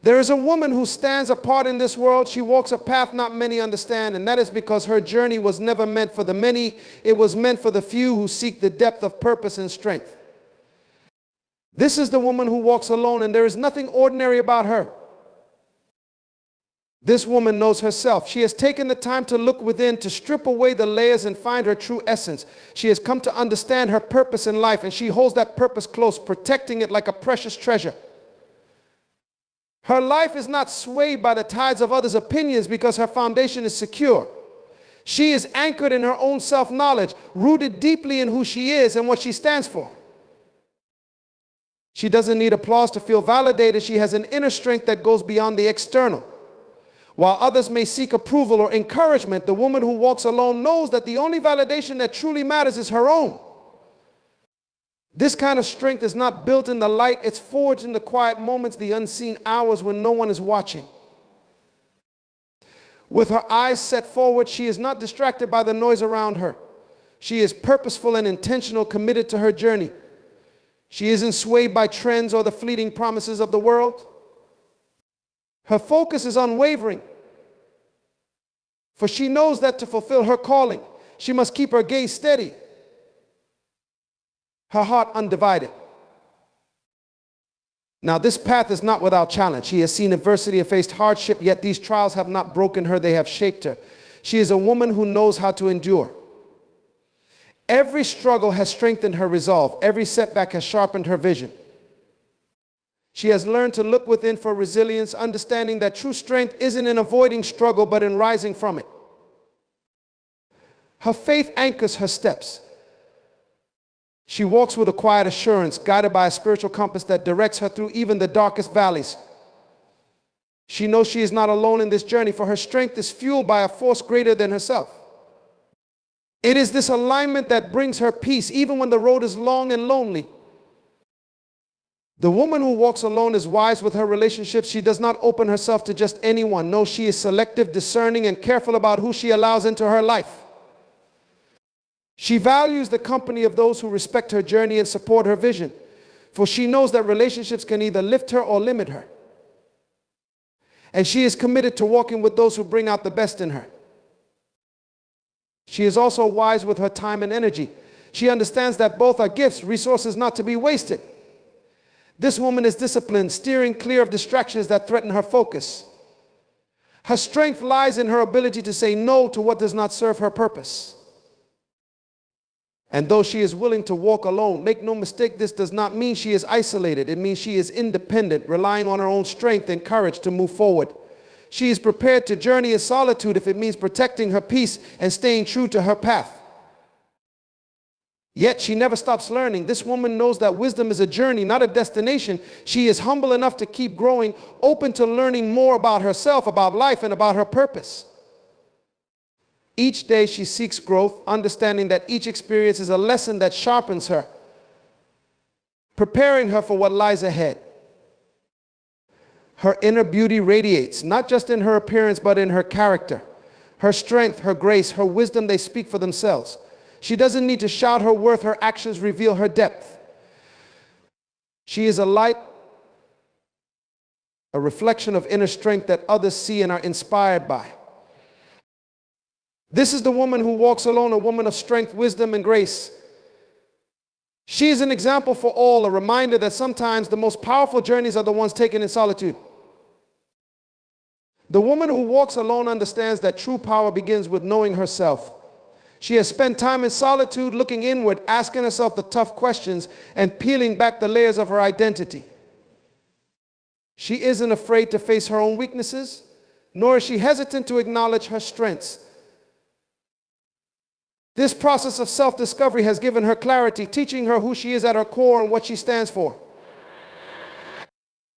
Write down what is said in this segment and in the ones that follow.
There is a woman who stands apart in this world. She walks a path not many understand, and that is because her journey was never meant for the many. It was meant for the few who seek the depth of purpose and strength. This is the woman who walks alone, and there is nothing ordinary about her. This woman knows herself. She has taken the time to look within, to strip away the layers and find her true essence. She has come to understand her purpose in life, and she holds that purpose close, protecting it like a precious treasure. Her life is not swayed by the tides of others' opinions because her foundation is secure. She is anchored in her own self-knowledge, rooted deeply in who she is and what she stands for. She doesn't need applause to feel validated. She has an inner strength that goes beyond the external. While others may seek approval or encouragement, the woman who walks alone knows that the only validation that truly matters is her own. This kind of strength is not built in the light. It's forged in the quiet moments, the unseen hours when no one is watching. With her eyes set forward, she is not distracted by the noise around her. She is purposeful and intentional, committed to her journey. She isn't swayed by trends or the fleeting promises of the world. Her focus is unwavering, for she knows that to fulfill her calling, she must keep her gaze steady, her heart undivided. Now, this path is not without challenge. She has seen adversity and faced hardship, yet these trials have not broken her, they have shaped her. She is a woman who knows how to endure. Every struggle has strengthened her resolve. Every setback has sharpened her vision. She has learned to look within for resilience, understanding that true strength isn't in avoiding struggle, but in rising from it. Her faith anchors her steps. She walks with a quiet assurance, guided by a spiritual compass that directs her through even the darkest valleys. She knows she is not alone in this journey, for her strength is fueled by a force greater than herself. It is this alignment that brings her peace, even when the road is long and lonely. The woman who walks alone is wise with her relationships. She does not open herself to just anyone. No, she is selective, discerning, and careful about who she allows into her life. She values the company of those who respect her journey and support her vision, for she knows that relationships can either lift her or limit her. And she is committed to walking with those who bring out the best in her. She is also wise with her time and energy. She understands that both are gifts, resources not to be wasted. This woman is disciplined, steering clear of distractions that threaten her focus. Her strength lies in her ability to say no to what does not serve her purpose. And though she is willing to walk alone, make no mistake, this does not mean she is isolated. It means she is independent, relying on her own strength and courage to move forward. She is prepared to journey in solitude if it means protecting her peace and staying true to her path. Yet she never stops learning. This woman knows that wisdom is a journey, not a destination. She is humble enough to keep growing, open to learning more about herself, about life, and about her purpose. Each day she seeks growth, understanding that each experience is a lesson that sharpens her, preparing her for what lies ahead. Her inner beauty radiates, not just in her appearance, but in her character. Her strength, her grace, her wisdom, they speak for themselves. She doesn't need to shout her worth. Her actions reveal her depth. She is a light, a reflection of inner strength that others see and are inspired by. This is the woman who walks alone, a woman of strength, wisdom, and grace. She is an example for all, a reminder that sometimes the most powerful journeys are the ones taken in solitude. The woman who walks alone understands that true power begins with knowing herself. She has spent time in solitude, looking inward, asking herself the tough questions, and peeling back the layers of her identity. She isn't afraid to face her own weaknesses, nor is she hesitant to acknowledge her strengths. This process of self-discovery has given her clarity, teaching her who she is at her core and what she stands for.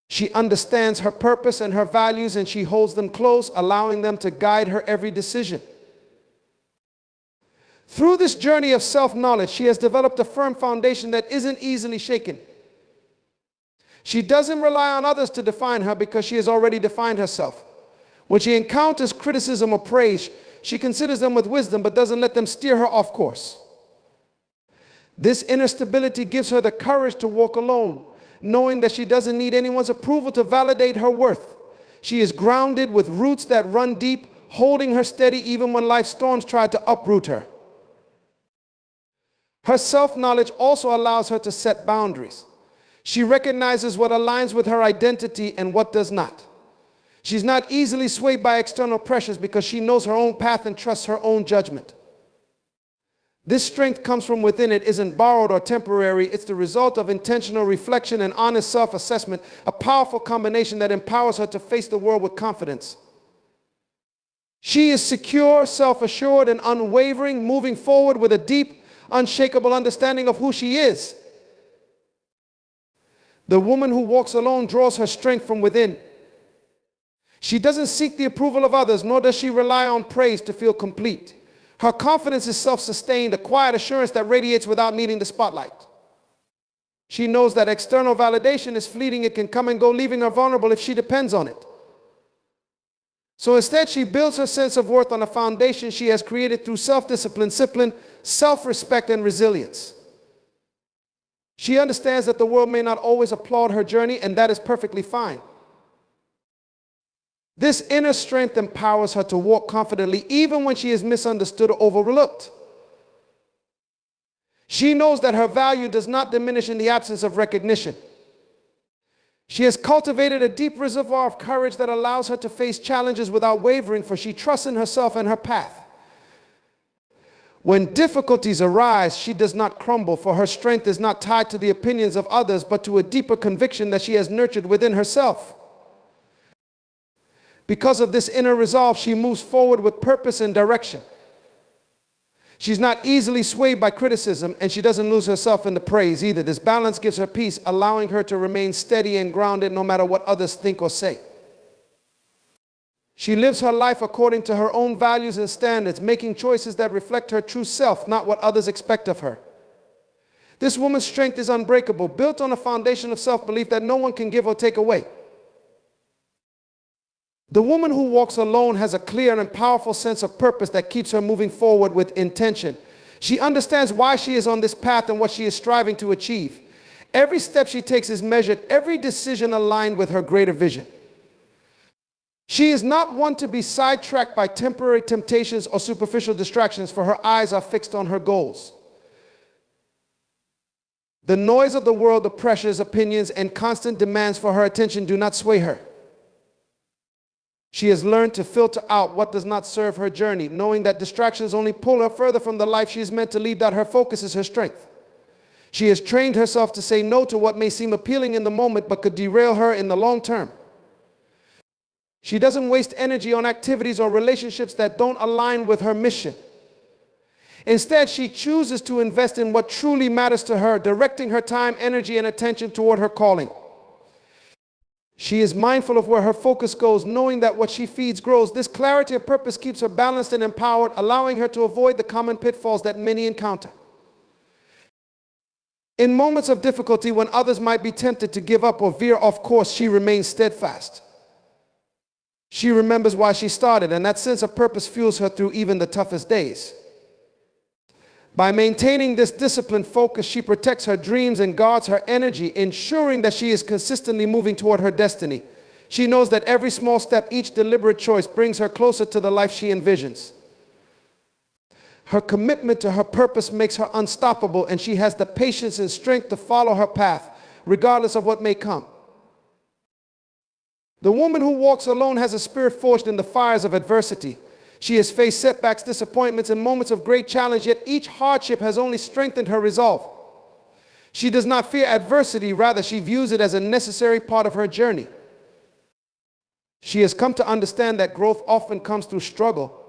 She understands her purpose and her values, and she holds them close, allowing them to guide her every decision. Through this journey of self-knowledge, she has developed a firm foundation that isn't easily shaken. She doesn't rely on others to define her because she has already defined herself. When she encounters criticism or praise, she considers them with wisdom but doesn't let them steer her off course. This inner stability gives her the courage to walk alone, knowing that she doesn't need anyone's approval to validate her worth. She is grounded with roots that run deep, holding her steady even when life's storms try to uproot her. Her self-knowledge also allows her to set boundaries. She recognizes what aligns with her identity and what does not. She's not easily swayed by external pressures because she knows her own path and trusts her own judgment. This strength comes from within. It isn't borrowed or temporary. It's the result of intentional reflection and honest self-assessment, a powerful combination that empowers her to face the world with confidence. She is secure, self-assured, and unwavering, moving forward with a deep, unshakable understanding of who she is. The woman who walks alone draws her strength from within. She doesn't seek the approval of others, nor does she rely on praise to feel complete. Her confidence is self-sustained, a quiet assurance that radiates without needing the spotlight. She knows that external validation is fleeting. It can come and go, leaving her vulnerable if she depends on it. So instead, she builds her sense of worth on a foundation she has created through self-discipline, self-respect, and resilience. She understands that the world may not always applaud her journey, and that is perfectly fine. This inner strength empowers her to walk confidently even when she is misunderstood or overlooked. She knows that her value does not diminish in the absence of recognition. She has cultivated a deep reservoir of courage that allows her to face challenges without wavering, for she trusts in herself and her path. When difficulties arise, she does not crumble, for her strength is not tied to the opinions of others, but to a deeper conviction that she has nurtured within herself. Because of this inner resolve, she moves forward with purpose and direction. She's not easily swayed by criticism, and she doesn't lose herself in the praise either. This balance gives her peace, allowing her to remain steady and grounded no matter what others think or say. She lives her life according to her own values and standards, making choices that reflect her true self, not what others expect of her. This woman's strength is unbreakable, built on a foundation of self-belief that no one can give or take away. The woman who walks alone has a clear and powerful sense of purpose that keeps her moving forward with intention. She understands why she is on this path and what she is striving to achieve. Every step she takes is measured, every decision aligned with her greater vision. She is not one to be sidetracked by temporary temptations or superficial distractions, for her eyes are fixed on her goals. The noise of the world, the pressures, opinions, and constant demands for her attention do not sway her. She has learned to filter out what does not serve her journey, knowing that distractions only pull her further from the life she is meant to lead, that her focus is her strength. She has trained herself to say no to what may seem appealing in the moment but could derail her in the long term. She doesn't waste energy on activities or relationships that don't align with her mission. Instead, she chooses to invest in what truly matters to her, directing her time, energy, and attention toward her calling. She is mindful of where her focus goes, knowing that what she feeds grows. This clarity of purpose keeps her balanced and empowered, allowing her to avoid the common pitfalls that many encounter. In moments of difficulty, when others might be tempted to give up or veer off course, she remains steadfast. She remembers why she started, and that sense of purpose fuels her through even the toughest days. By maintaining this disciplined focus, she protects her dreams and guards her energy, ensuring that she is consistently moving toward her destiny. She knows that every small step, each deliberate choice, brings her closer to the life she envisions. Her commitment to her purpose makes her unstoppable, and she has the patience and strength to follow her path, regardless of what may come. The woman who walks alone has a spirit forged in the fires of adversity. She has faced setbacks, disappointments, and moments of great challenge, yet each hardship has only strengthened her resolve. She does not fear adversity, rather she views it as a necessary part of her journey. She has come to understand that growth often comes through struggle,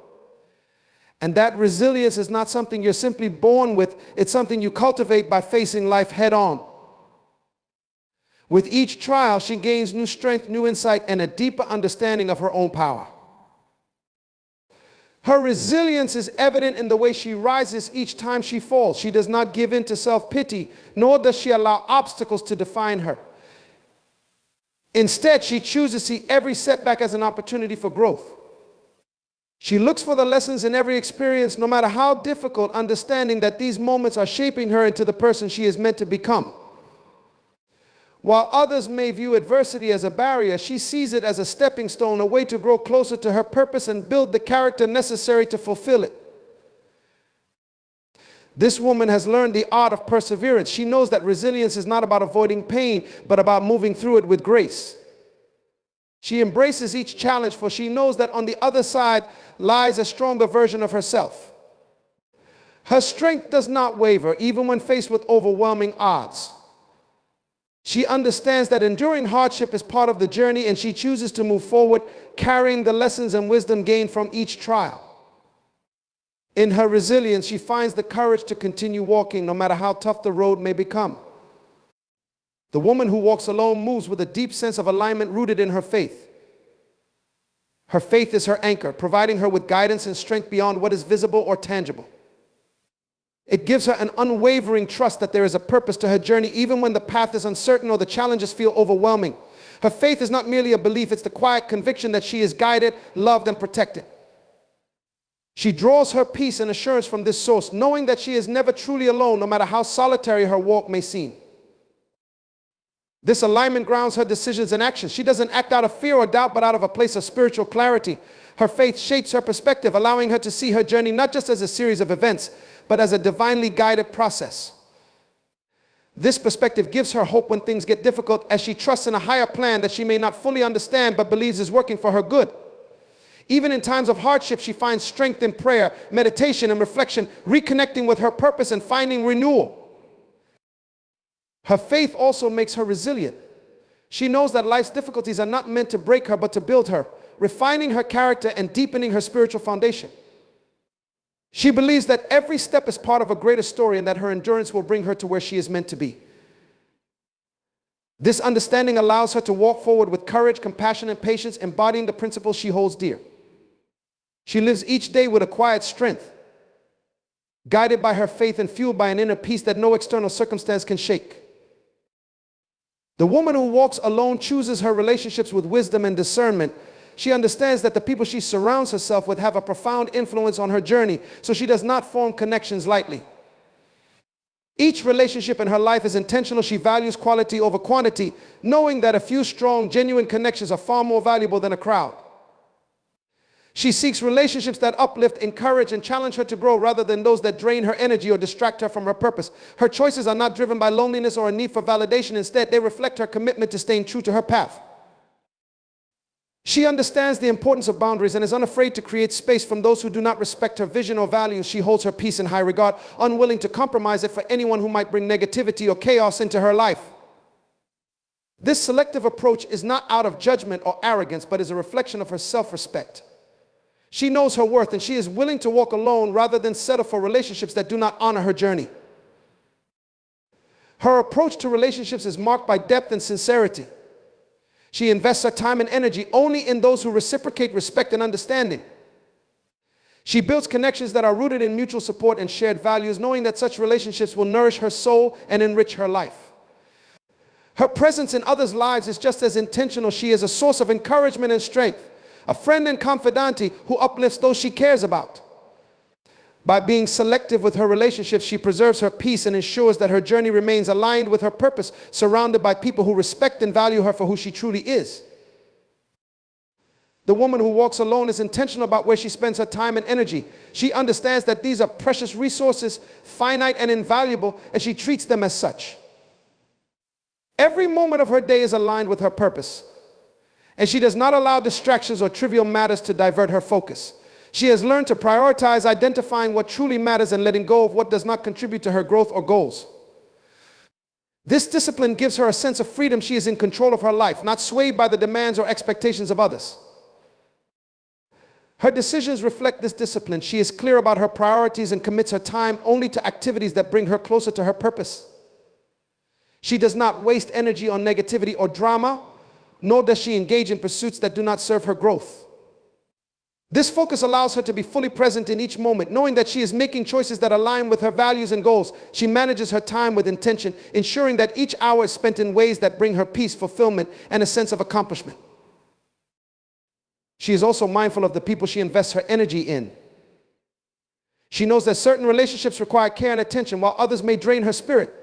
and that resilience is not something you're simply born with, it's something you cultivate by facing life head on. With each trial, she gains new strength, new insight, and a deeper understanding of her own power. Her resilience is evident in the way she rises each time she falls. She does not give in to self-pity, nor does she allow obstacles to define her. Instead, she chooses to see every setback as an opportunity for growth. She looks for the lessons in every experience, no matter how difficult, understanding that these moments are shaping her into the person she is meant to become. While others may view adversity as a barrier, she sees it as a stepping stone, a way to grow closer to her purpose and build the character necessary to fulfill it. This woman has learned the art of perseverance. She knows that resilience is not about avoiding pain, but about moving through it with grace. She embraces each challenge, for she knows that on the other side lies a stronger version of herself. Her strength does not waver, even when faced with overwhelming odds. She understands that enduring hardship is part of the journey, and she chooses to move forward, carrying the lessons and wisdom gained from each trial. In her resilience, she finds the courage to continue walking, no matter how tough the road may become. The woman who walks alone moves with a deep sense of alignment rooted in her faith. Her faith is her anchor, providing her with guidance and strength beyond what is visible or tangible. It gives her an unwavering trust that there is a purpose to her journey, even when the path is uncertain or the challenges feel overwhelming. Her faith is not merely a belief, it's the quiet conviction that she is guided, loved, and protected. She draws her peace and assurance from this source, knowing that she is never truly alone, no matter how solitary her walk may seem. This alignment grounds her decisions and actions. She doesn't act out of fear or doubt, but out of a place of spiritual clarity. Her faith shapes her perspective, allowing her to see her journey not just as a series of events, but as a divinely guided process. This perspective gives her hope when things get difficult, as she trusts in a higher plan that she may not fully understand, but believes is working for her good. Even in times of hardship, she finds strength in prayer, meditation, and reflection, reconnecting with her purpose and finding renewal. Her faith also makes her resilient. She knows that life's difficulties are not meant to break her, but to build her, refining her character and deepening her spiritual foundation. She believes that every step is part of a greater story and that her endurance will bring her to where she is meant to be. This understanding allows her to walk forward with courage, compassion, and patience, embodying the principles she holds dear. She lives each day with a quiet strength, guided by her faith and fueled by an inner peace that no external circumstance can shake. The woman who walks alone chooses her relationships with wisdom and discernment. She understands that the people she surrounds herself with have a profound influence on her journey, so she does not form connections lightly. Each relationship in her life is intentional. She values quality over quantity, knowing that a few strong, genuine connections are far more valuable than a crowd. She seeks relationships that uplift, encourage, and challenge her to grow rather than those that drain her energy or distract her from her purpose. Her choices are not driven by loneliness or a need for validation. Instead, they reflect her commitment to staying true to her path. She understands the importance of boundaries and is unafraid to create space from those who do not respect her vision or values. She holds her peace in high regard, unwilling to compromise it for anyone who might bring negativity or chaos into her life. This selective approach is not out of judgment or arrogance, but is a reflection of her self-respect. She knows her worth, and she is willing to walk alone rather than settle for relationships that do not honor her journey. Her approach to relationships is marked by depth and sincerity. She invests her time and energy only in those who reciprocate respect and understanding. She builds connections that are rooted in mutual support and shared values, knowing that such relationships will nourish her soul and enrich her life. Her presence in others' lives is just as intentional. She is a source of encouragement and strength, a friend and confidante who uplifts those she cares about. By being selective with her relationships, she preserves her peace and ensures that her journey remains aligned with her purpose, surrounded by people who respect and value her for who she truly is. The woman who walks alone is intentional about where she spends her time and energy. She understands that these are precious resources, finite and invaluable, and she treats them as such. Every moment of her day is aligned with her purpose, and she does not allow distractions or trivial matters to divert her focus. She has learned to prioritize identifying what truly matters and letting go of what does not contribute to her growth or goals. This discipline gives her a sense of freedom. She is in control of her life, not swayed by the demands or expectations of others. Her decisions reflect this discipline. She is clear about her priorities and commits her time only to activities that bring her closer to her purpose. She does not waste energy on negativity or drama, nor does she engage in pursuits that do not serve her growth. This focus allows her to be fully present in each moment, knowing that she is making choices that align with her values and goals. She manages her time with intention, ensuring that each hour is spent in ways that bring her peace, fulfillment, and a sense of accomplishment. She is also mindful of the people she invests her energy in. She knows that certain relationships require care and attention, while others may drain her spirit.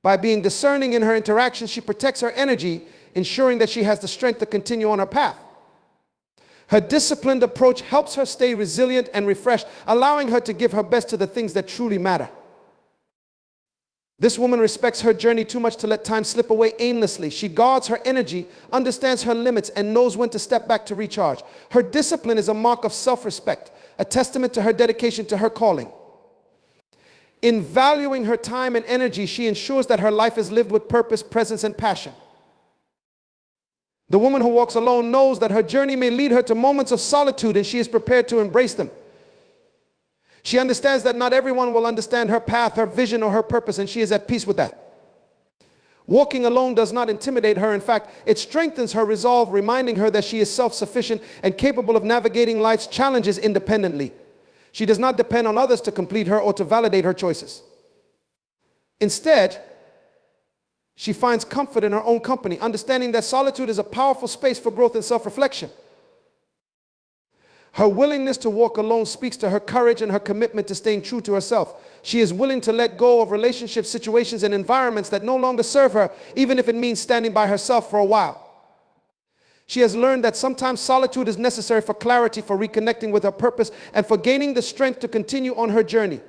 By being discerning in her interactions, she protects her energy, ensuring that she has the strength to continue on her path. Her disciplined approach helps her stay resilient and refreshed, allowing her to give her best to the things that truly matter. This woman respects her journey too much to let time slip away aimlessly. She guards her energy, understands her limits, and knows when to step back to recharge. Her discipline is a mark of self-respect, a testament to her dedication to her calling. In valuing her time and energy, she ensures that her life is lived with purpose, presence, and passion. The woman who walks alone knows that her journey may lead her to moments of solitude, and she is prepared to embrace them. She understands that not everyone will understand her path, her vision, or her purpose, and she is at peace with that. Walking alone does not intimidate her. In fact, it strengthens her resolve, reminding her that she is self-sufficient and capable of navigating life's challenges independently. She does not depend on others to complete her or to validate her choices. Instead, she finds comfort in her own company, understanding that solitude is a powerful space for growth and self-reflection. Her willingness to walk alone speaks to her courage and her commitment to staying true to herself. She is willing to let go of relationships, situations, and environments that no longer serve her, even if it means standing by herself for a while. She has learned that sometimes solitude is necessary for clarity, for reconnecting with her purpose, and for gaining the strength to continue on her journey.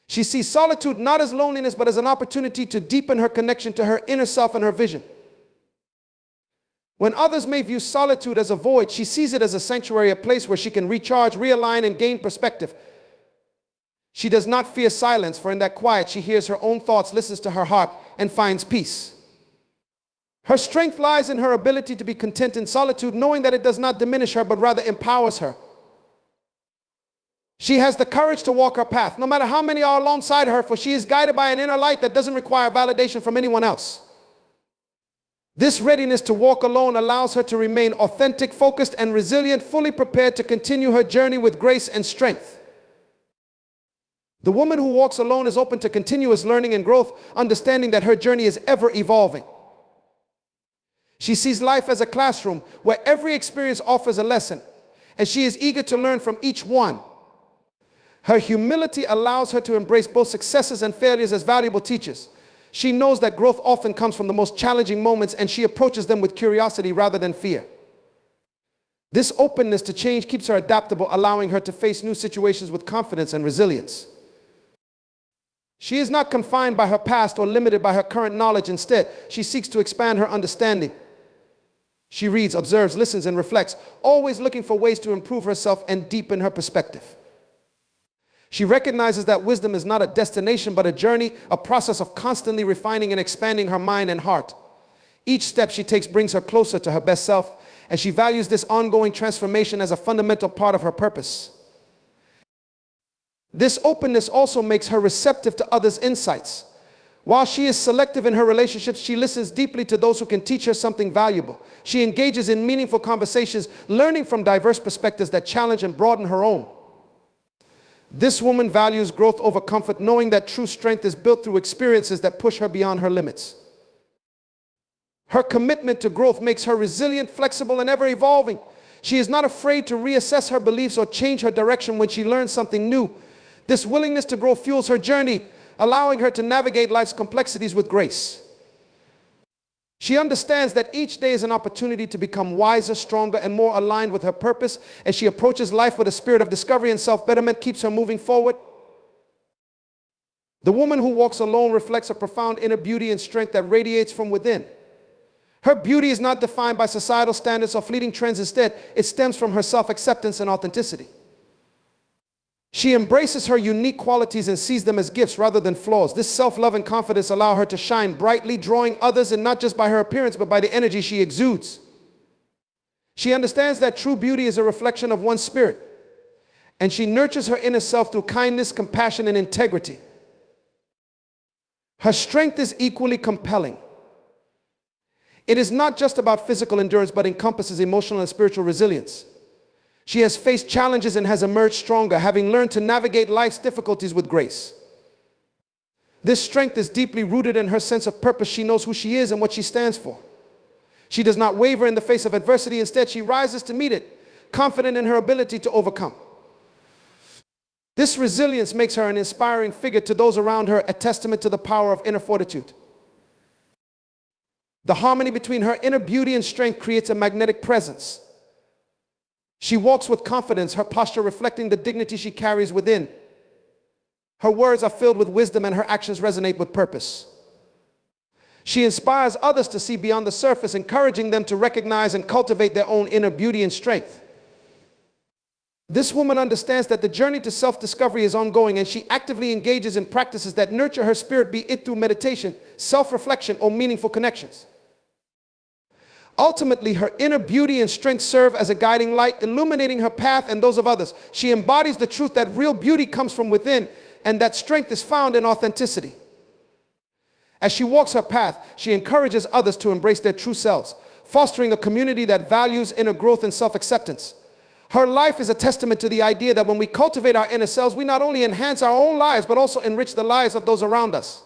She sees solitude not as loneliness, but as an opportunity to deepen her connection to her inner self and her vision. When others may view solitude as a void, she sees it as a sanctuary, a place where she can recharge, realign, and gain perspective. She does not fear silence, for in that quiet she hears her own thoughts, listens to her heart, and finds peace. Her strength lies in her ability to be content in solitude, knowing that it does not diminish her, but rather empowers her. She has the courage to walk her path, no matter how many are alongside her, for she is guided by an inner light that doesn't require validation from anyone else. This readiness to walk alone allows her to remain authentic, focused, and resilient, fully prepared to continue her journey with grace and strength. The woman who walks alone is open to continuous learning and growth, understanding that her journey is ever evolving. She sees life as a classroom where every experience offers a lesson, and she is eager to learn from each one. Her humility allows her to embrace both successes and failures as valuable teachers. She knows that growth often comes from the most challenging moments, and she approaches them with curiosity rather than fear. This openness to change keeps her adaptable, allowing her to face new situations with confidence and resilience. She is not confined by her past or limited by her current knowledge. Instead, she seeks to expand her understanding. She reads, observes, listens, and reflects, always looking for ways to improve herself and deepen her perspective. She recognizes that wisdom is not a destination, but a journey, a process of constantly refining and expanding her mind and heart. Each step she takes brings her closer to her best self, and she values this ongoing transformation as a fundamental part of her purpose. This openness also makes her receptive to others' insights. While she is selective in her relationships, she listens deeply to those who can teach her something valuable. She engages in meaningful conversations, learning from diverse perspectives that challenge and broaden her own. This woman values growth over comfort, knowing that true strength is built through experiences that push her beyond her limits. Her commitment to growth makes her resilient, flexible, and ever evolving. She is not afraid to reassess her beliefs or change her direction when she learns something new. This willingness to grow fuels her journey, allowing her to navigate life's complexities with grace. She understands that each day is an opportunity to become wiser, stronger, and more aligned with her purpose. As she approaches life with a spirit of discovery and self-betterment, keeps her moving forward. The woman who walks alone reflects a profound inner beauty and strength that radiates from within. Her beauty is not defined by societal standards or fleeting trends. Instead, it stems from her self-acceptance and authenticity. She embraces her unique qualities and sees them as gifts rather than flaws. This self-love and confidence allow her to shine brightly, drawing others in not just by her appearance, but by the energy she exudes. She understands that true beauty is a reflection of one's spirit, and she nurtures her inner self through kindness, compassion, and integrity. Her strength is equally compelling. It is not just about physical endurance, but encompasses emotional and spiritual resilience. She has faced challenges and has emerged stronger, having learned to navigate life's difficulties with grace. This strength is deeply rooted in her sense of purpose. She knows who she is and what she stands for. She does not waver in the face of adversity. Instead, she rises to meet it, confident in her ability to overcome. This resilience makes her an inspiring figure to those around her, a testament to the power of inner fortitude. The harmony between her inner beauty and strength creates a magnetic presence. She walks with confidence, her posture reflecting the dignity she carries within. Her words are filled with wisdom and her actions resonate with purpose. She inspires others to see beyond the surface, encouraging them to recognize and cultivate their own inner beauty and strength. This woman understands that the journey to self-discovery is ongoing, and she actively engages in practices that nurture her spirit, be it through meditation, self-reflection, or meaningful connections. Ultimately, her inner beauty and strength serve as a guiding light, illuminating her path and those of others. She embodies the truth that real beauty comes from within, and that strength is found in authenticity. As she walks her path, she encourages others to embrace their true selves, fostering a community that values inner growth and self-acceptance. Her life is a testament to the idea that when we cultivate our inner selves, we not only enhance our own lives, but also enrich the lives of those around us.